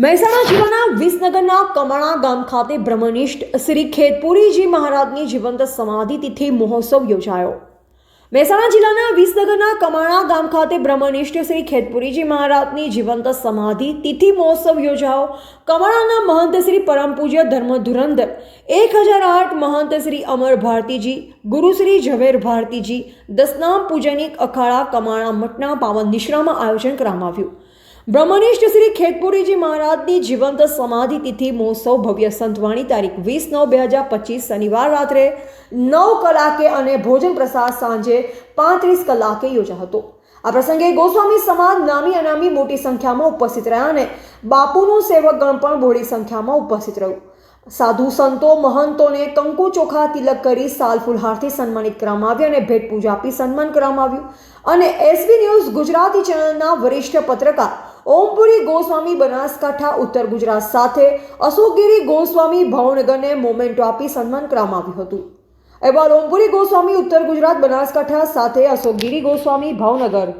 મહેસાણા જિલ્લાના વિસનગરના કમાણા ગામ ખાતે બ્રહ્મનિષ્ઠ શ્રી ખેતપુરીજી મહારાજની જીવંત સમાધિ તિથિ મહોત્સવ યોજાયો। મહેસાણા જિલ્લાના વિસનગરના કમાણા ગામ ખાતે બ્રહ્મનિષ્ઠ શ્રી ખેતપુરીજી મહારાજની જીવંત સમાધિ તિથિ મહોત્સવ યોજાયો। કમાણાના મહંત શ્રી પરમ પૂજ્ય ધર્મ ધુરંધર 1008 મહંત શ્રી અમર ભારતીજી ગુરુ શ્રી ઝવેર ભારતીજી દસનામ પૂજનિક અખાડા કમાણા મઠના પાવન નિશ્રામાં આયોજન કરવામાં આવ્યું। બ્રહ્મનિષ્ઠ શ્રી ખેતપુરીજી મહારાજની જીવંત સમાધિ તિથિ મહોત્સવ ભવ્ય સંતવાણી તારીખ 20/9/2025 શનિવાર રાત્રે 9 કલાકે અને ભોજન પ્રસાદ સાંજે 35 કલાકે યોજાયો હતો। આ પ્રસંગે ગોસ્વામી સમાજ નામી અનામી મોટી સંખ્યામાં ઉપસ્થિત રહ્યા અને બાપુનું સેવકગણ પણ બહોળી સંખ્યામાં ઉપસ્થિત રહ્યું। સાધુ સંતો મહંતોને કંકુ ચોખા તિલક કરી સાલ ફૂલહારથી સન્માનિત કરવામાં આવ્યા અને ભેટ પૂજા આપી સન્માન કરવામાં આવ્યું। અને એસબી ન્યૂઝ ગુજરાતી ચેનલના વરિષ્ઠ પત્રકાર ઓમપુરી ગોસ્વામી બનાસકાંઠા ઉત્તર ગુજરાત સાથે અશોકગીરી ગોસ્વામી ભાવનગરને મોમેન્ટો આપી સન્માન કરવામાં આવ્યું હતું। અહેવાલ ઓમપુરી ગોસ્વામી ઉત્તર ગુજરાત બનાસકાંઠા સાથે અશોકગીરી ગોસ્વામી ભાવનગર।